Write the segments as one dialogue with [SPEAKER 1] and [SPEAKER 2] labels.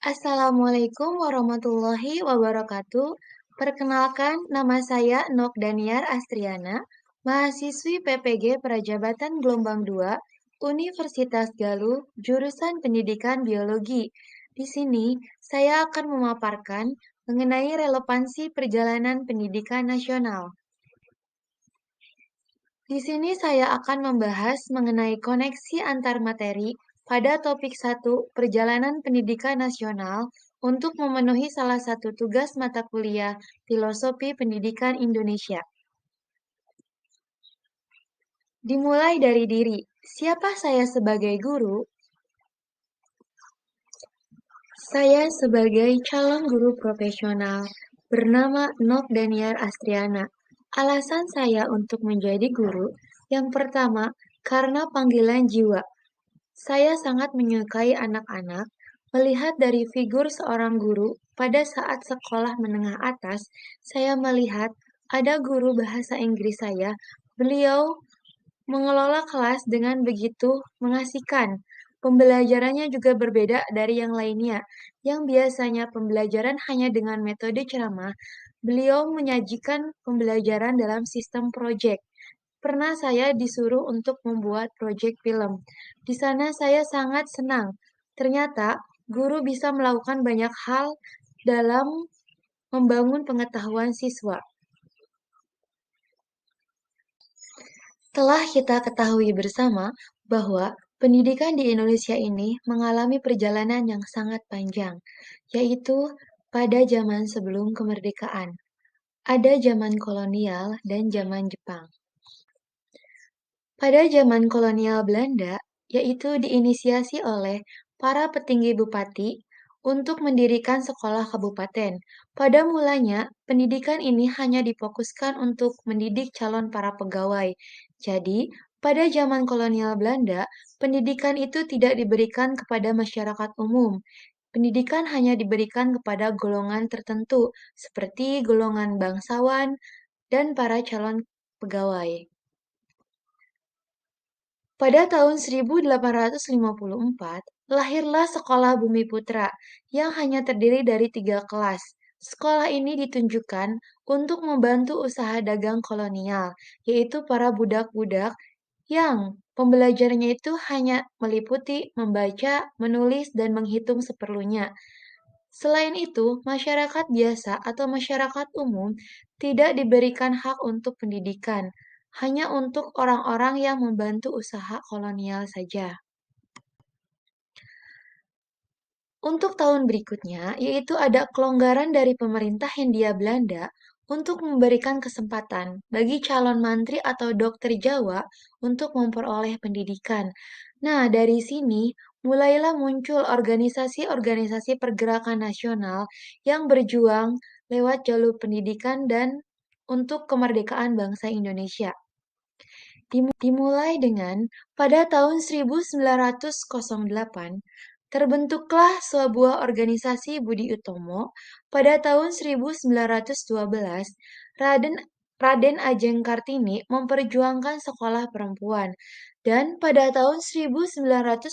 [SPEAKER 1] Assalamualaikum warahmatullahi wabarakatuh. Perkenalkan, nama saya Nok Daniar Astriana, mahasiswi PPG Prajabatan Gelombang 2, Universitas Galuh, jurusan Pendidikan Biologi. Di sini, saya akan memaparkan mengenai relevansi perjalanan pendidikan nasional. Di sini saya akan membahas mengenai koneksi antar materi pada topik 1 Perjalanan Pendidikan Nasional untuk memenuhi salah satu tugas mata kuliah Filosofi Pendidikan Indonesia. Dimulai dari diri. Siapa saya sebagai guru? Saya sebagai calon guru profesional bernama Nok Daniar Astriana. Alasan saya untuk menjadi guru, yang pertama, karena panggilan jiwa. Saya sangat menyukai anak-anak. Melihat dari figur seorang guru pada saat sekolah menengah atas, saya melihat ada guru bahasa Inggris saya. Beliau mengelola kelas dengan begitu mengasihkan. Pembelajarannya juga berbeda dari yang lainnya, yang biasanya pembelajaran hanya dengan metode ceramah. Beliau menyajikan pembelajaran dalam sistem proyek. Pernah saya disuruh untuk membuat proyek film. Di sana saya sangat senang. Ternyata guru bisa melakukan banyak hal dalam membangun pengetahuan siswa. Telah kita ketahui bersama bahwa pendidikan di Indonesia ini mengalami perjalanan yang sangat panjang, yaitu pada zaman sebelum kemerdekaan. Ada zaman kolonial dan zaman Jepang. Pada zaman kolonial Belanda, yaitu diinisiasi oleh para petinggi bupati untuk mendirikan sekolah kabupaten. Pada mulanya, pendidikan ini hanya difokuskan untuk mendidik calon para pegawai. Jadi, pada zaman kolonial Belanda, pendidikan itu tidak diberikan kepada masyarakat umum. Pendidikan hanya diberikan kepada golongan tertentu, seperti golongan bangsawan dan para calon pegawai. Pada tahun 1854, lahirlah Sekolah Bumi Putra yang hanya terdiri dari 3 kelas. Sekolah ini ditunjukkan untuk membantu usaha dagang kolonial, yaitu para budak-budak yang pembelajarannya itu hanya meliputi membaca, menulis, dan menghitung seperlunya. Selain itu, masyarakat biasa atau masyarakat umum tidak diberikan hak untuk pendidikan, hanya untuk orang-orang yang membantu usaha kolonial saja. Untuk tahun berikutnya, yaitu ada kelonggaran dari pemerintah Hindia Belanda untuk memberikan kesempatan bagi calon mantri atau dokter Jawa untuk memperoleh pendidikan. Nah, dari sini mulailah muncul organisasi-organisasi pergerakan nasional yang berjuang lewat jalur pendidikan dan untuk kemerdekaan bangsa Indonesia. Dimulai dengan pada tahun 1908, terbentuklah sebuah organisasi Budi Utomo. Pada tahun 1912, Raden Raden Ajeng Kartini memperjuangkan sekolah perempuan. Dan pada tahun 1922,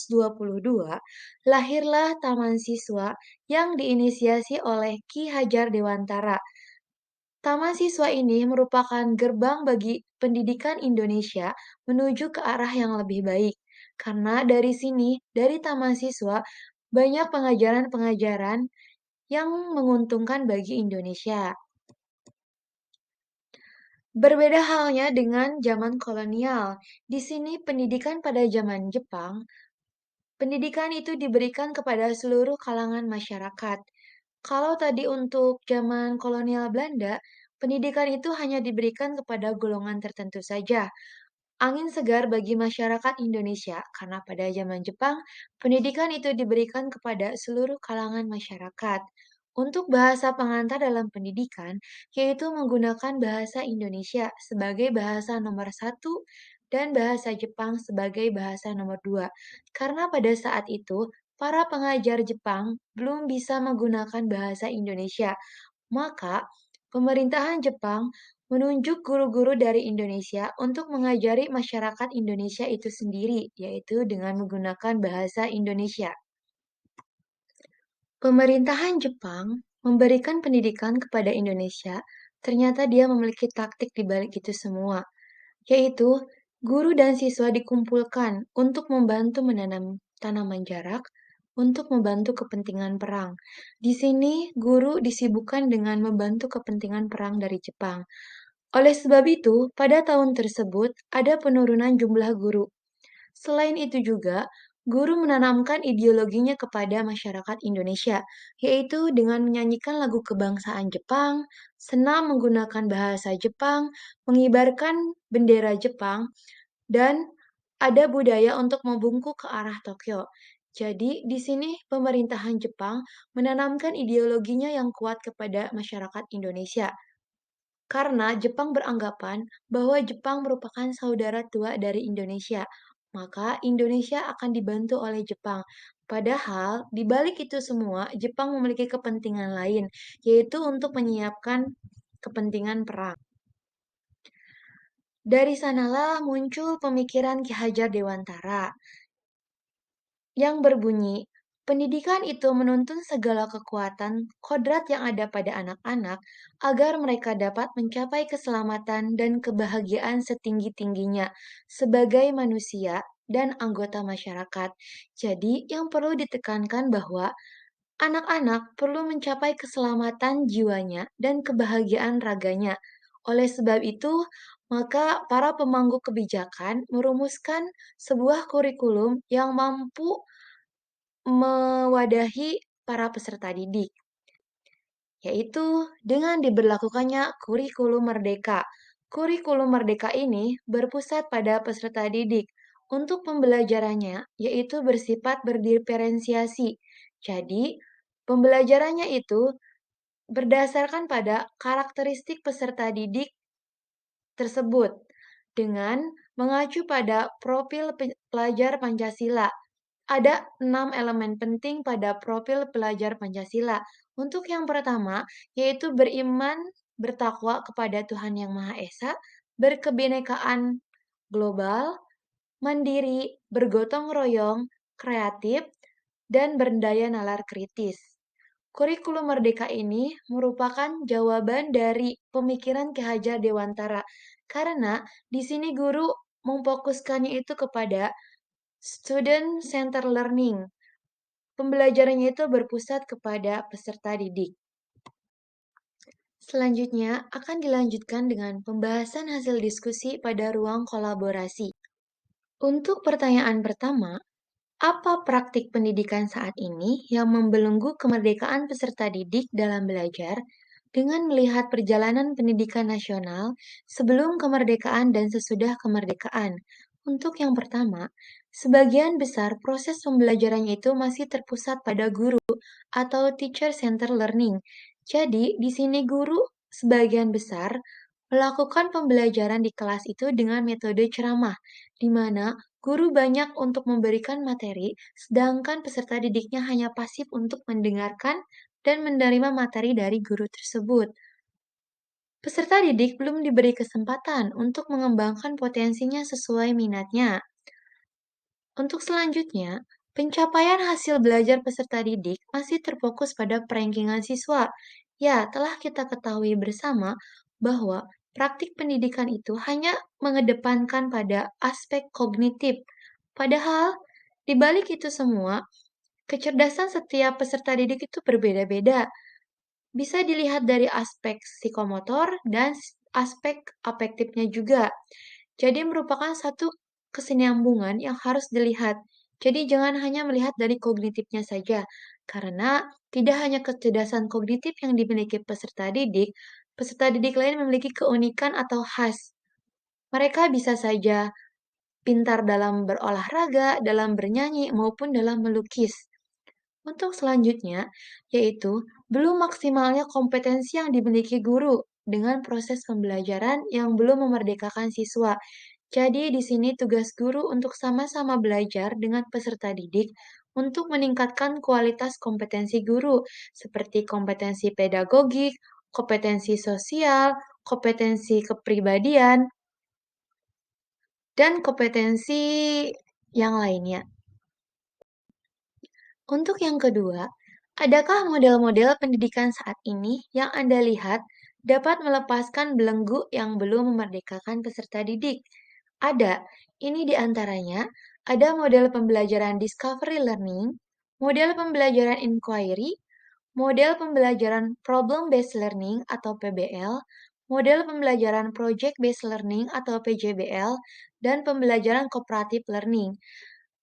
[SPEAKER 1] lahirlah Taman Siswa yang diinisiasi oleh Ki Hajar Dewantara. Taman siswa ini merupakan gerbang bagi pendidikan Indonesia menuju ke arah yang lebih baik. Karena dari sini, dari taman siswa, banyak pengajaran-pengajaran yang menguntungkan bagi Indonesia. Berbeda halnya dengan zaman kolonial. Di sini pendidikan pada zaman Jepang, pendidikan itu diberikan kepada seluruh kalangan masyarakat. Kalau tadi untuk zaman kolonial Belanda, pendidikan itu hanya diberikan kepada golongan tertentu saja. Angin segar bagi masyarakat Indonesia, karena pada zaman Jepang, pendidikan itu diberikan kepada seluruh kalangan masyarakat. Untuk bahasa pengantar dalam pendidikan, yaitu menggunakan bahasa Indonesia sebagai bahasa nomor 1 dan bahasa Jepang sebagai bahasa nomor 2. Karena pada saat itu, para pengajar Jepang belum bisa menggunakan bahasa Indonesia, maka pemerintahan Jepang menunjuk guru-guru dari Indonesia untuk mengajari masyarakat Indonesia itu sendiri, yaitu dengan menggunakan bahasa Indonesia. Pemerintahan Jepang memberikan pendidikan kepada Indonesia, ternyata dia memiliki taktik di balik itu semua, yaitu guru dan siswa dikumpulkan untuk membantu menanam tanaman jarak untuk membantu kepentingan perang. Di sini, guru disibukkan dengan membantu kepentingan perang dari Jepang. Oleh sebab itu, pada tahun tersebut ada penurunan jumlah guru. Selain itu juga, guru menanamkan ideologinya kepada masyarakat Indonesia, yaitu dengan menyanyikan lagu kebangsaan Jepang, senam menggunakan bahasa Jepang, mengibarkan bendera Jepang, dan ada budaya untuk membungkuk ke arah Tokyo. Jadi, di sini pemerintahan Jepang menanamkan ideologinya yang kuat kepada masyarakat Indonesia. Karena Jepang beranggapan bahwa Jepang merupakan saudara tua dari Indonesia, maka Indonesia akan dibantu oleh Jepang. Padahal, di balik itu semua, Jepang memiliki kepentingan lain, yaitu untuk menyiapkan kepentingan perang. Dari sanalah muncul pemikiran Ki Hajar Dewantara yang berbunyi, pendidikan itu menuntun segala kekuatan kodrat yang ada pada anak-anak agar mereka dapat mencapai keselamatan dan kebahagiaan setinggi-tingginya sebagai manusia dan anggota masyarakat. Jadi, yang perlu ditekankan bahwa anak-anak perlu mencapai keselamatan jiwanya dan kebahagiaan raganya. Oleh sebab itu, maka para pemangku kebijakan merumuskan sebuah kurikulum yang mampu mewadahi para peserta didik, yaitu dengan diberlakukannya kurikulum merdeka. Kurikulum merdeka ini berpusat pada peserta didik. Untuk pembelajarannya, yaitu bersifat berdiferensiasi. Jadi, pembelajarannya itu berdasarkan pada karakteristik peserta didik tersebut dengan mengacu pada profil pelajar Pancasila. Ada 6 elemen penting pada profil pelajar Pancasila. Untuk yang pertama, yaitu beriman, bertakwa kepada Tuhan Yang Maha Esa, berkebinekaan global, mandiri, bergotong royong, kreatif, dan berdaya nalar kritis. Kurikulum Merdeka ini merupakan jawaban dari pemikiran Ki Hajar Dewantara, karena di sini guru memfokuskannya itu kepada student center learning. Pembelajarannya itu berpusat kepada peserta didik. Selanjutnya akan dilanjutkan dengan pembahasan hasil diskusi pada ruang kolaborasi. Untuk pertanyaan pertama, apa praktik pendidikan saat ini yang membelenggu kemerdekaan peserta didik dalam belajar dengan melihat perjalanan pendidikan nasional sebelum kemerdekaan dan sesudah kemerdekaan? Untuk yang pertama, sebagian besar proses pembelajarannya itu masih terpusat pada guru atau teacher-center learning. Jadi, di sini guru sebagian besar melakukan pembelajaran di kelas itu dengan metode ceramah, di mana guru banyak untuk memberikan materi, sedangkan peserta didiknya hanya pasif untuk mendengarkan dan menerima materi dari guru tersebut. Peserta didik belum diberi kesempatan untuk mengembangkan potensinya sesuai minatnya. Untuk selanjutnya, pencapaian hasil belajar peserta didik masih terfokus pada perankingan siswa. Ya, telah kita ketahui bersama bahwa praktik pendidikan itu hanya mengedepankan pada aspek kognitif. Padahal, di balik itu semua, kecerdasan setiap peserta didik itu berbeda-beda. Bisa dilihat dari aspek psikomotor dan aspek afektifnya juga. Jadi merupakan satu kesinambungan yang harus dilihat. Jadi jangan hanya melihat dari kognitifnya saja, karena tidak hanya kecerdasan kognitif yang dimiliki peserta didik lain memiliki keunikan atau khas. Mereka bisa saja pintar dalam berolahraga, dalam bernyanyi, maupun dalam melukis. Untuk selanjutnya, yaitu belum maksimalnya kompetensi yang dimiliki guru dengan proses pembelajaran yang belum memerdekakan siswa. Jadi di sini tugas guru untuk sama-sama belajar dengan peserta didik untuk meningkatkan kualitas kompetensi guru, seperti kompetensi pedagogik, kompetensi sosial, kompetensi kepribadian, dan kompetensi yang lainnya. Untuk yang kedua, Adakah model-model pendidikan saat ini yang Anda lihat dapat melepaskan belenggu yang belum memerdekakan peserta didik? Ada. Ini diantaranya, ada model pembelajaran discovery learning, model pembelajaran inquiry, model pembelajaran problem-based learning atau PBL, model pembelajaran project-based learning atau PJBL, dan pembelajaran cooperative learning.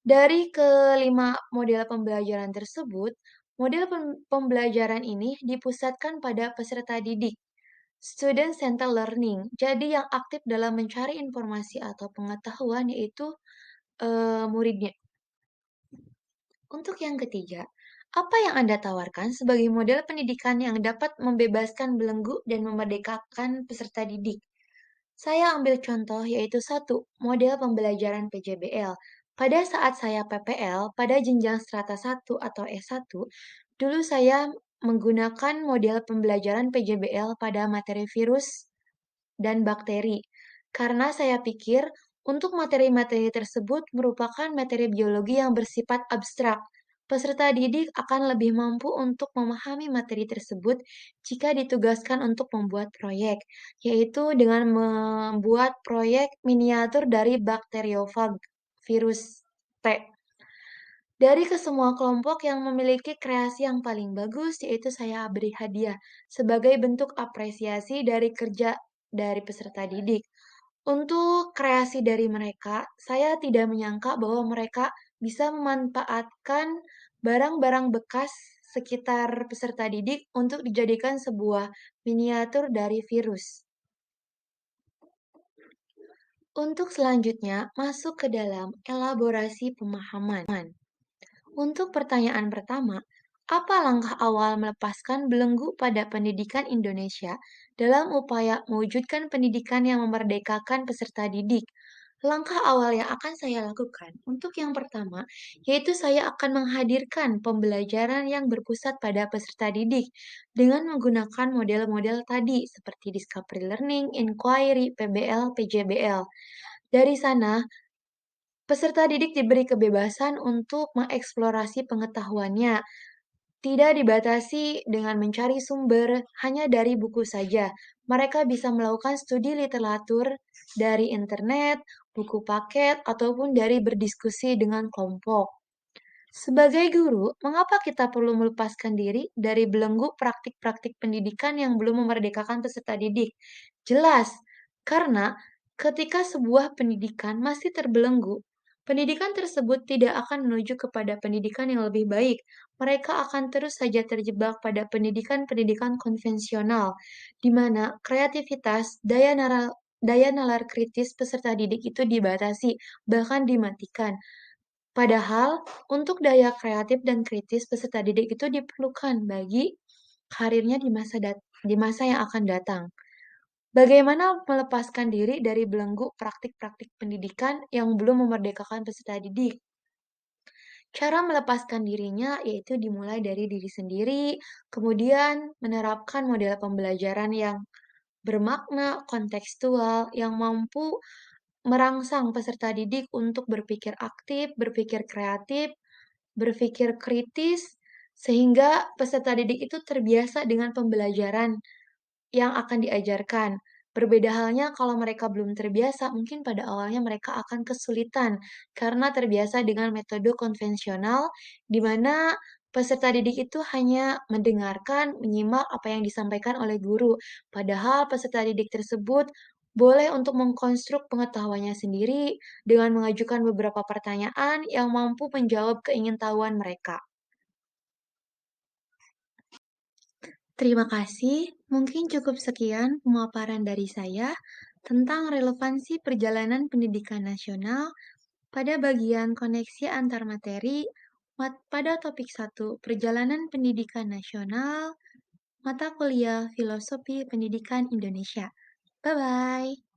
[SPEAKER 1] Dari kelima model pembelajaran tersebut, model pembelajaran ini dipusatkan pada peserta didik, student-centered learning. Jadi yang aktif dalam mencari informasi atau pengetahuan yaitu muridnya. Untuk yang ketiga, apa yang Anda tawarkan sebagai model pendidikan yang dapat membebaskan belenggu dan memerdekakan peserta didik? Saya ambil contoh yaitu satu, model pembelajaran PJBL. Pada saat saya PPL, pada jenjang strata 1 atau S1, dulu saya menggunakan model pembelajaran PJBL pada materi virus dan bakteri. Karena saya pikir untuk materi-materi tersebut merupakan materi biologi yang bersifat abstrak. Peserta didik akan lebih mampu untuk memahami materi tersebut jika ditugaskan untuk membuat proyek, yaitu dengan membuat proyek miniatur dari bakteriofag virus T. Dari kesemua kelompok yang memiliki kreasi yang paling bagus, yaitu saya beri hadiah sebagai bentuk apresiasi dari kerja dari peserta didik. Untuk kreasi dari mereka, saya tidak menyangka bahwa mereka bisa memanfaatkan barang-barang bekas sekitar peserta didik untuk dijadikan sebuah miniatur dari virus. Untuk selanjutnya, masuk ke dalam elaborasi pemahaman. Untuk pertanyaan pertama, apa langkah awal melepaskan belenggu pada pendidikan Indonesia dalam upaya mewujudkan pendidikan yang memerdekakan peserta didik? Langkah awal yang akan saya lakukan untuk yang pertama, yaitu saya akan menghadirkan pembelajaran yang berpusat pada peserta didik dengan menggunakan model-model tadi seperti discovery learning, inquiry, PBL, PJBL. Dari sana, peserta didik diberi kebebasan untuk mengeksplorasi pengetahuannya, tidak dibatasi dengan mencari sumber hanya dari buku saja. Mereka bisa melakukan studi literatur dari internet, buku paket, ataupun dari berdiskusi dengan kelompok. Sebagai guru, mengapa kita perlu melepaskan diri dari belenggu praktik-praktik pendidikan yang belum memerdekakan peserta didik? Jelas, karena ketika sebuah pendidikan masih terbelenggu, pendidikan tersebut tidak akan menuju kepada pendidikan yang lebih baik. Mereka akan terus saja terjebak pada pendidikan-pendidikan konvensional, di mana kreativitas, daya nalar kritis peserta didik itu dibatasi, bahkan dimatikan. Padahal, untuk daya kreatif dan kritis peserta didik itu diperlukan bagi karirnya di masa yang akan datang. Bagaimana melepaskan diri dari belenggu praktik-praktik pendidikan yang belum memerdekakan peserta didik? Cara melepaskan dirinya yaitu dimulai dari diri sendiri, kemudian menerapkan model pembelajaran yang bermakna, kontekstual, yang mampu merangsang peserta didik untuk berpikir aktif, berpikir kreatif, berpikir kritis, sehingga peserta didik itu terbiasa dengan pembelajaran yang akan diajarkan. Berbeda halnya kalau mereka belum terbiasa, mungkin pada awalnya mereka akan kesulitan karena terbiasa dengan metode konvensional, di mana peserta didik itu hanya mendengarkan, menyimak apa yang disampaikan oleh guru. Padahal peserta didik tersebut boleh untuk mengkonstruk pengetahuannya sendiri dengan mengajukan beberapa pertanyaan yang mampu menjawab keingintahuan mereka. Terima kasih. Mungkin cukup sekian pemaparan dari saya tentang relevansi perjalanan pendidikan nasional pada bagian koneksi antar materi pada topik 1, Perjalanan Pendidikan Nasional, mata kuliah Filosofi Pendidikan Indonesia. Bye-bye.